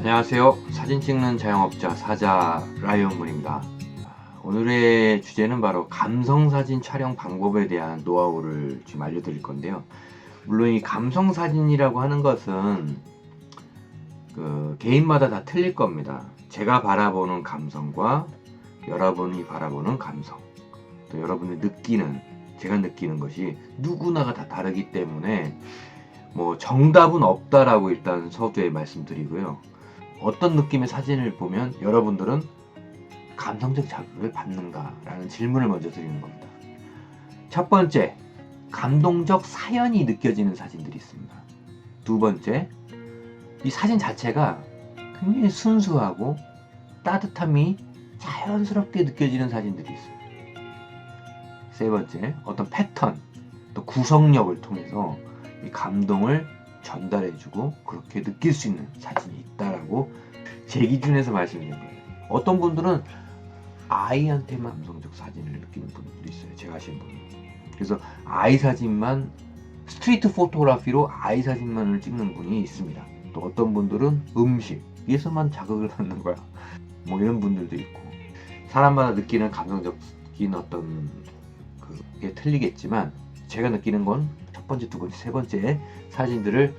안녕하세요. 사진 찍는 자영업자 사자 라이언문입니다. 오늘의 주제는 바로 감성사진 촬영 방법에 대한 노하우를 좀 알려드릴 건데요. 물론 이 감성사진이라고 하는 것은 개인마다 다 틀릴 겁니다. 제가 바라보는 감성과 여러분이 바라보는 감성, 또 여러분이 느끼는, 제가 느끼는 것이 누구나가 다 다르기 때문에 뭐 정답은 없다라고 일단 서두에 말씀드리고요. 어떤 느낌의 사진을 보면 여러분들은 감성적 자극을 받는가? 라는 질문을 먼저 드리는 겁니다. 첫 번째, 감동적 사연이 느껴지는 사진들이 있습니다. 두 번째, 이 사진 자체가 굉장히 순수하고 따뜻함이 자연스럽게 느껴지는 사진들이 있어요. 세 번째, 어떤 패턴, 또 구성력을 통해서 이 감동을 전달해주고 그렇게 느낄 수 있는 사진이 있다라고 제 기준에서 말씀드린 거예요. 어떤 분들은 아이한테만 감성적 사진을 느끼는 분들도 있어요. 제가 아시는 분은. 그래서 아이 사진만, 스트리트 포토그래피로 아이 사진만을 찍는 분이 있습니다. 또 어떤 분들은 음식에서만 자극을 받는 거야. 뭐 이런 분들도 있고, 사람마다 느끼는 감성적인 어떤 그게 틀리겠지만 제가 느끼는 건 첫 번째, 두 번째, 세 번째 사진들을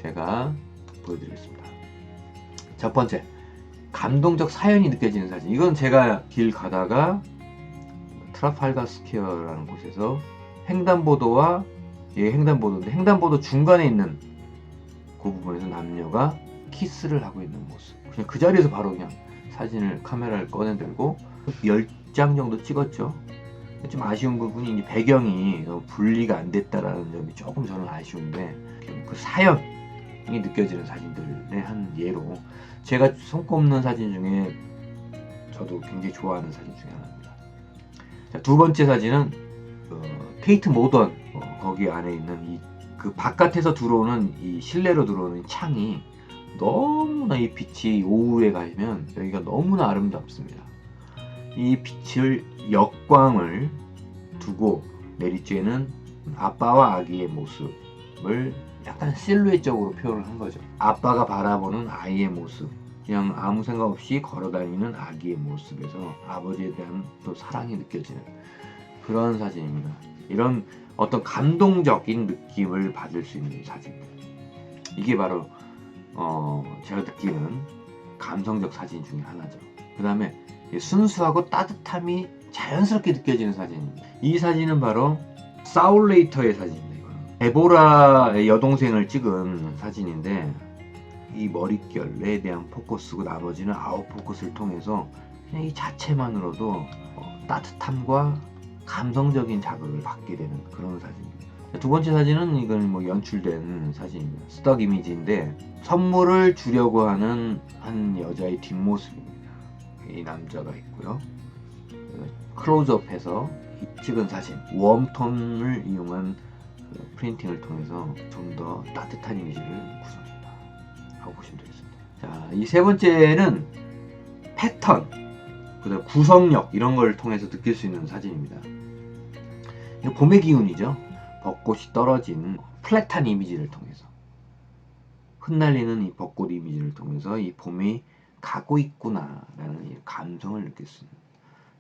제가 보여드리겠습니다. 첫 번째, 감동적 사연이 느껴지는 사진. 이건 제가 길 가다가 트라팔가 스퀘어라는 곳에서 횡단보도와 횡단보도인데 횡단보도 중간에 있는 그 부분에서 남녀가 키스를 하고 있는 모습. 그냥 그 자리에서 바로 그냥 카메라를 꺼내들고 10장 정도 찍었죠. 좀 아쉬운 부분이 이제 배경이 분리가 안 됐다라는 점이 조금 저는 아쉬운데, 그 사연이 느껴지는 사진들의 한 예로 제가 손꼽는 사진 중에 저도 굉장히 좋아하는 사진 중에 하나입니다. 자, 두 번째 사진은 테이트 모던, 거기 안에 있는 그 바깥에서 들어오는 이 실내로 들어오는 창이 너무나 이 빛이 오후에 가면 여기가 너무나 아름답습니다. 이 빛을 역광을 두고 내리쬐는 아빠와 아기의 모습을 약간 실루엣적으로 표현을 한 거죠. 아빠가 바라보는 아이의 모습, 그냥 아무 생각 없이 걸어다니는 아기의 모습에서 아버지에 대한 또 사랑이 느껴지는 그런 사진입니다. 이런 어떤 감동적인 느낌을 받을 수 있는 사진들, 이게 바로 제가 느끼는 감성적 사진 중에 하나죠. 그 다음에 순수하고 따뜻함이 자연스럽게 느껴지는 사진입니다. 이 사진은 바로 사울레이터의 사진입니다. 이거는 데보라의 여동생을 찍은 사진인데, 이 머릿결에 대한 포커스고 나머지는 아웃포커스를 통해서 그냥 이 자체만으로도 따뜻함과 감성적인 자극을 받게 되는 그런 사진입니다. 두 번째 사진은 이건 뭐 연출된 사진입니다. 스톡 이미지인데 선물을 주려고 하는 한 여자의 뒷모습입니다. 이 남자가 있고요. 클로즈업해서 찍은 사진, 웜톤을 이용한 프린팅을 통해서 좀 더 따뜻한 이미지를 구성했다 하고 보시면 되겠습니다. 자, 이 세 번째는 패턴, 그다음 구성력, 이런 걸 통해서 느낄 수 있는 사진입니다. 이거 봄의 기운이죠. 벚꽃이 떨어진 플랫한 이미지를 통해서, 흩날리는 이 벚꽃 이미지를 통해서 이 봄이 가고 있구나라는 이 감성을 느낄 수 있는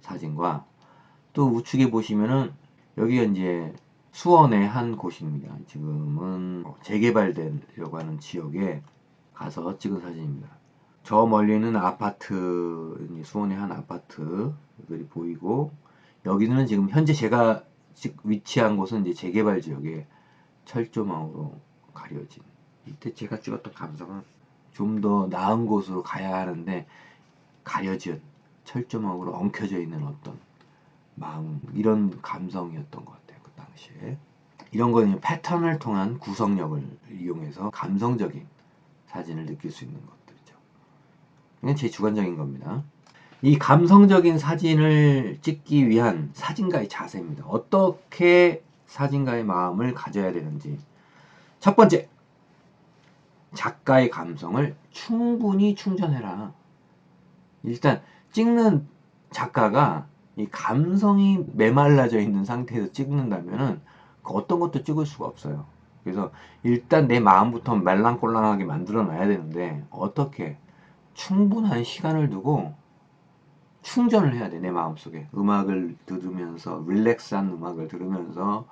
사진과, 또 우측에 보시면은 여기가 이제 수원의 한 곳입니다. 지금은 재개발되려고 하는 지역에 가서 찍은 사진입니다. 저 멀리는 아파트, 수원의 한 아파트들이 보이고, 여기는 지금 현재 제가 위치한 곳은 이제 재개발 지역의 철조망으로 가려진, 이때 제가 찍었던 감성은 좀 더 나은 곳으로 가야 하는데 가려진 철조망으로 엉켜져 있는 어떤 마음, 이런 감성이었던 것 같아요. 그 당시에 이런 거는 패턴을 통한 구성력을 이용해서 감성적인 사진을 느낄 수 있는 것들이죠. 이건 제 주관적인 겁니다. 이 감성적인 사진을 찍기 위한 사진가의 자세입니다. 어떻게 사진가의 마음을 가져야 되는지. 첫 번째, 작가의 감성을 충분히 충전해라. 일단 찍는 작가가 이 감성이 메말라져 있는 상태에서 찍는다면은 어떤 것도 찍을 수가 없어요. 그래서 일단 내 마음부터 말랑꼴랑하게 만들어 놔야 되는데, 어떻게 충분한 시간을 두고 충전을 해야 돼. 내 마음속에 음악을 들으면서, 릴렉스한 음악을 들으면서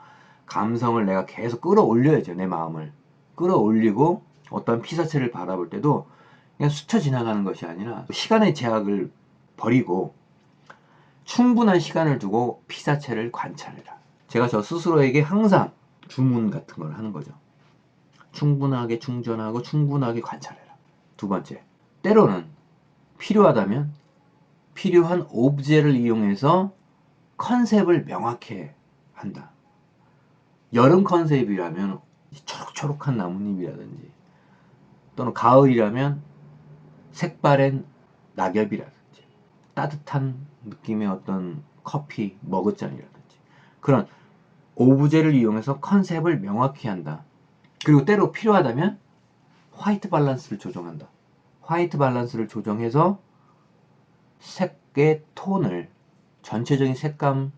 감성을 내가 계속 끌어올려야죠. 내 마음을 끌어올리고, 어떤 피사체를 바라볼 때도 그냥 스쳐 지나가는 것이 아니라 시간의 제약을 버리고 충분한 시간을 두고 피사체를 관찰해라. 제가 저 스스로에게 항상 주문 같은 걸 하는 거죠. 충분하게 충전하고 충분하게 관찰해라. 두 번째, 때로는 필요하다면 필요한 오브제를 이용해서 컨셉을 명확히 한다. 여름 컨셉이라면 초록초록한 나뭇잎이라든지, 또는 가을이라면 색바랜 낙엽이라든지, 따뜻한 느낌의 어떤 커피 머그잔이라든지, 그런 오브제를 이용해서 컨셉을 명확히 한다. 그리고 때로 필요하다면 화이트 밸런스를 조정한다. 화이트 밸런스를 조정해서 색의 톤을, 전체적인 색감,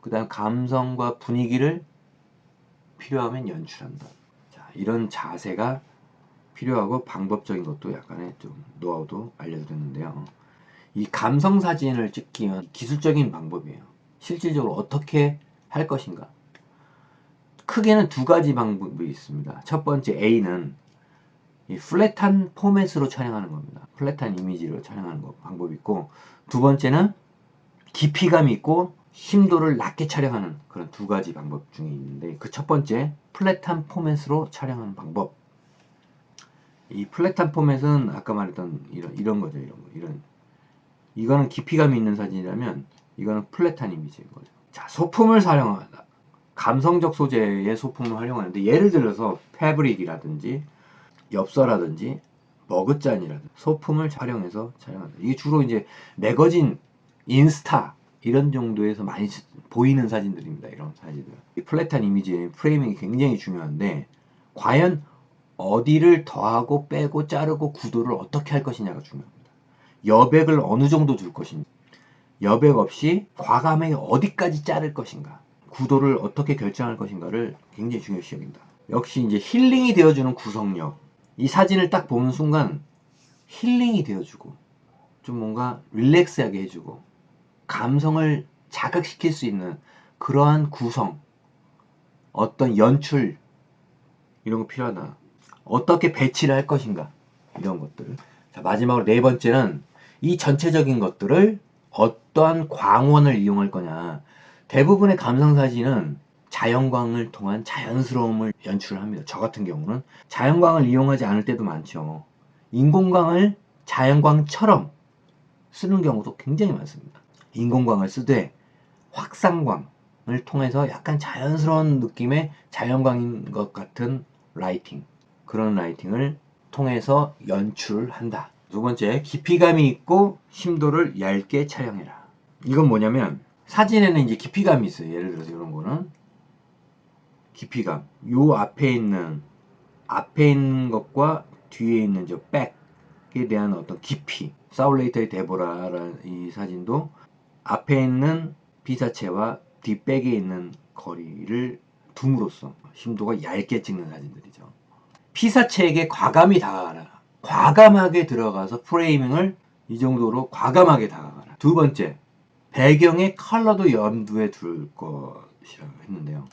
그 다음 감성과 분위기를 필요하면 연출한다. 자, 이런 자세가 필요하고, 방법적인 것도 약간의 좀 노하우도 알려드렸는데요. 이 감성 사진을 찍기 위한 기술적인 방법이에요. 실질적으로 어떻게 할 것인가? 크게는 두 가지 방법이 있습니다. 첫 번째 A는 이 플랫한 포맷으로 촬영하는 겁니다. 플랫한 이미지로 촬영하는 방법이 있고, 두 번째는 깊이감이 있고 심도를 낮게 촬영하는 그런 두 가지 방법 중에 있는데, 그 첫 번째 플랫한 포맷으로 촬영하는 방법. 이 플랫한 포맷은 아까 말했던 이런 거죠. 이거는 깊이감이 있는 사진이라면 이거는 플랫한 이미지인 거죠. 자, 소품을 사용한다. 감성적 소재의 소품을 활용하는데, 예를 들어서 패브릭이라든지 엽서라든지 머그잔이라든지 소품을 활용해서 촬영한다. 이게 주로 이제 매거진, 인스타 이런 정도에서 많이 보이는 사진들입니다. 이런 사진들. 이 플랫한 이미지의 프레이밍이 굉장히 중요한데, 과연 어디를 더하고 빼고 자르고 구도를 어떻게 할 것이냐가 중요합니다. 여백을 어느 정도 줄 것인가, 여백 없이 과감하게 어디까지 자를 것인가, 구도를 어떻게 결정할 것인가를 굉장히 중요시 여긴다. 역시 이제 힐링이 되어주는 구성력. 이 사진을 딱 보는 순간 힐링이 되어주고, 좀 뭔가 릴렉스하게 해주고, 감성을 자극시킬 수 있는 그러한 구성, 어떤 연출, 이런 거 필요하다. 어떻게 배치를 할 것인가, 이런 것들. 자, 마지막으로 네 번째는 이 전체적인 것들을 어떠한 광원을 이용할 거냐. 대부분의 감성사진은 자연광을 통한 자연스러움을 연출합니다. 저 같은 경우는 자연광을 이용하지 않을 때도 많죠. 인공광을 자연광처럼 쓰는 경우도 굉장히 많습니다. 인공광을 쓰되 확산광을 통해서 약간 자연스러운 느낌의 자연광인 것 같은 라이팅, 그런 라이팅을 통해서 연출한다. 두 번째, 깊이감이 있고 심도를 얇게 촬영해라. 이건 뭐냐면, 사진에는 이제 깊이감이 있어요. 예를 들어서 이런 거는 깊이감, 요 앞에 있는 것과 뒤에 있는 저 백에 대한 어떤 깊이. 사울레이터의 데보라라는 이 사진도 앞에 있는 피사체와 뒷백에 있는 거리를 둠으로써 심도가 얇게 찍는 사진들이죠. 피사체에게 과감히 다가가라. 과감하게 들어가서 프레이밍을 이 정도로 과감하게 다가가라. 두 번째, 배경의 컬러도 염두에 둘 것이라고 했는데요.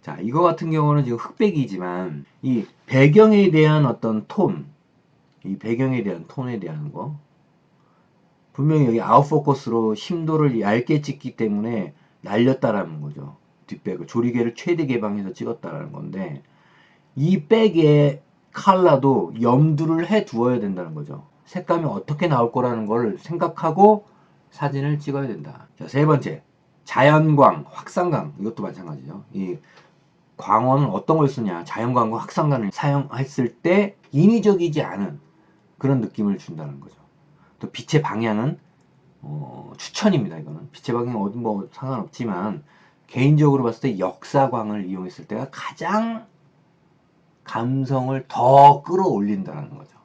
자, 이거 같은 경우는 지금 흑백이지만 이 배경에 대한 어떤 톤, 이 배경에 대한 톤에 대한 거, 분명히 여기 아웃포커스로 심도를 얇게 찍기 때문에 날렸다라는 거죠. 뒷백을 조리개를 최대 개방해서 찍었다라는 건데, 이 백의 컬러도 염두를 해 두어야 된다는 거죠. 색감이 어떻게 나올 거라는 걸 생각하고 사진을 찍어야 된다. 자, 세 번째, 자연광, 확산광. 이것도 마찬가지죠. 이 광원은 어떤 걸 쓰냐, 자연광과 확산광을 사용했을 때 인위적이지 않은 그런 느낌을 준다는 거죠. 또 빛의 방향은 추천입니다. 이거는 빛의 방향은 어디 뭐 상관없지만, 개인적으로 봤을 때 역사광을 이용했을 때가 가장 감성을 더 끌어올린다는 거죠.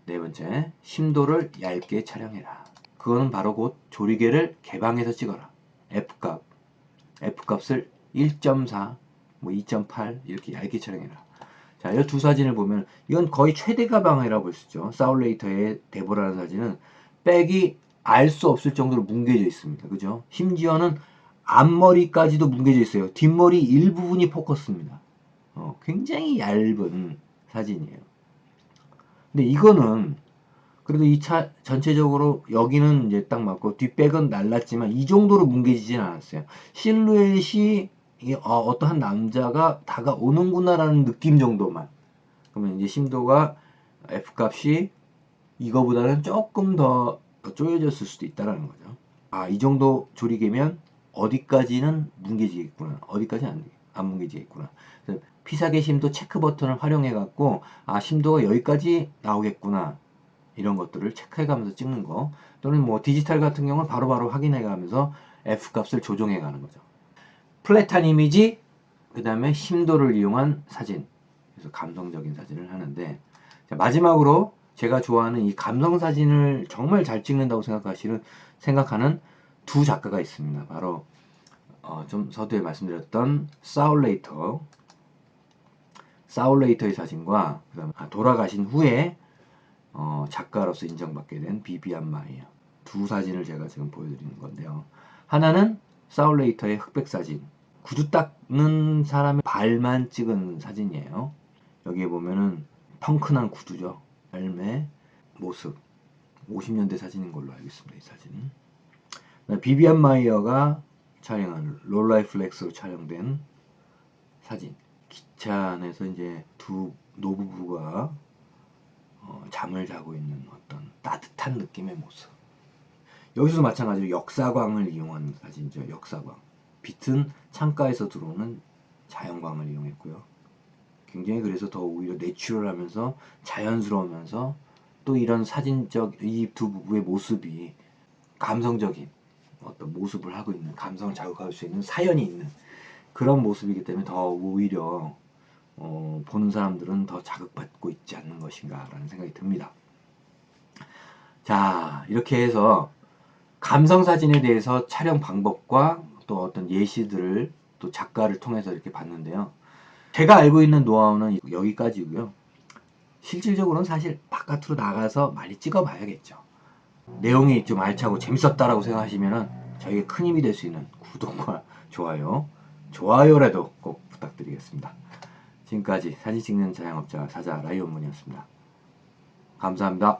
네 번째, 심도를 얇게 촬영해라. 그거는 바로 곧 조리개를 개방해서 찍어라. F값을 1.4, 뭐 2.8 이렇게 얇게 촬영해라. 자, 이 두 사진을 보면 이건 거의 최대 가방이라고 볼 수 있죠. 사울레이터의 데보라는 사진은 백이 알 수 없을 정도로 뭉개져 있습니다. 그죠? 심지어는 앞머리까지도 뭉개져 있어요. 뒷머리 일부분이 포커스입니다. 굉장히 얇은 사진이에요. 근데 이거는 그래도 이 차 전체적으로 여기는 이제 딱 맞고 뒷백은 날랐지만 이 정도로 뭉개지진 않았어요. 실루엣이 어떠한 남자가 다가오는구나라는 느낌 정도만. 그러면 이제 심도가 F값이 이거보다는 조금 더 쪼여졌을 수도 있다라는 거죠. 아, 이 정도 조리개면 어디까지는 뭉개지겠구나. 어디까지는 안 뭉개지겠구나. 그래서 피사계 심도 체크 버튼을 활용해 갖고 아, 심도가 여기까지 나오겠구나. 이런 것들을 체크해 가면서 찍는 거, 또는 뭐 디지털 같은 경우는 바로바로 확인해 가면서 F값을 조정해 가는 거죠. 플랫한 이미지, 그 다음에 심도를 이용한 사진, 그래서 감성적인 사진을 하는데, 자, 마지막으로 제가 좋아하는 이 감성 사진을 정말 잘 찍는다고 생각하는 두 작가가 있습니다. 바로 좀 서두에 말씀드렸던 사울레이터의 사진과, 그다음에 돌아가신 후에 작가로서 인정받게 된 비비안 마이어, 두 사진을 제가 지금 보여드리는 건데요. 하나는 사울레이터의 흑백 사진, 구두 닦는 사람의 발만 찍은 사진이에요. 여기에 보면은 펑크난 구두죠. 삶의 모습, 50년대 사진인 걸로 알고 있습니다. 이 사진은. 비비안 마이어가 촬영한 롤라이플렉스로 촬영된 사진. 기차 안에서 이제 두 노부부가 잠을 자고 있는 어떤 따뜻한 느낌의 모습. 여기서도 마찬가지로 역사광을 이용한 사진이죠. 역사광. 빛은 창가에서 들어오는 자연광을 이용했고요. 굉장히 그래서 더 오히려 내추럴하면서 자연스러우면서, 또 이런 사진적 이 두 부부의 모습이 감성적인 어떤 모습을 하고 있는, 감성을 자극할 수 있는 사연이 있는 그런 모습이기 때문에 더 오히려 보는 사람들은 더 자극받고 있지 않는 것인가 라는 생각이 듭니다. 자, 이렇게 해서 감성사진에 대해서 촬영 방법과 또 어떤 예시들을 또 작가를 통해서 이렇게 봤는데요. 제가 알고 있는 노하우는 여기까지고요. 실질적으로는 사실 바깥으로 나가서 많이 찍어 봐야겠죠. 내용이 좀 알차고 재밌었다라고 생각하시면 저에게 큰 힘이 될 수 있는 구독과 좋아요라도 꼭 부탁드리겠습니다. 지금까지 사진 찍는 자영업자 사자 라이온문이었습니다. 감사합니다.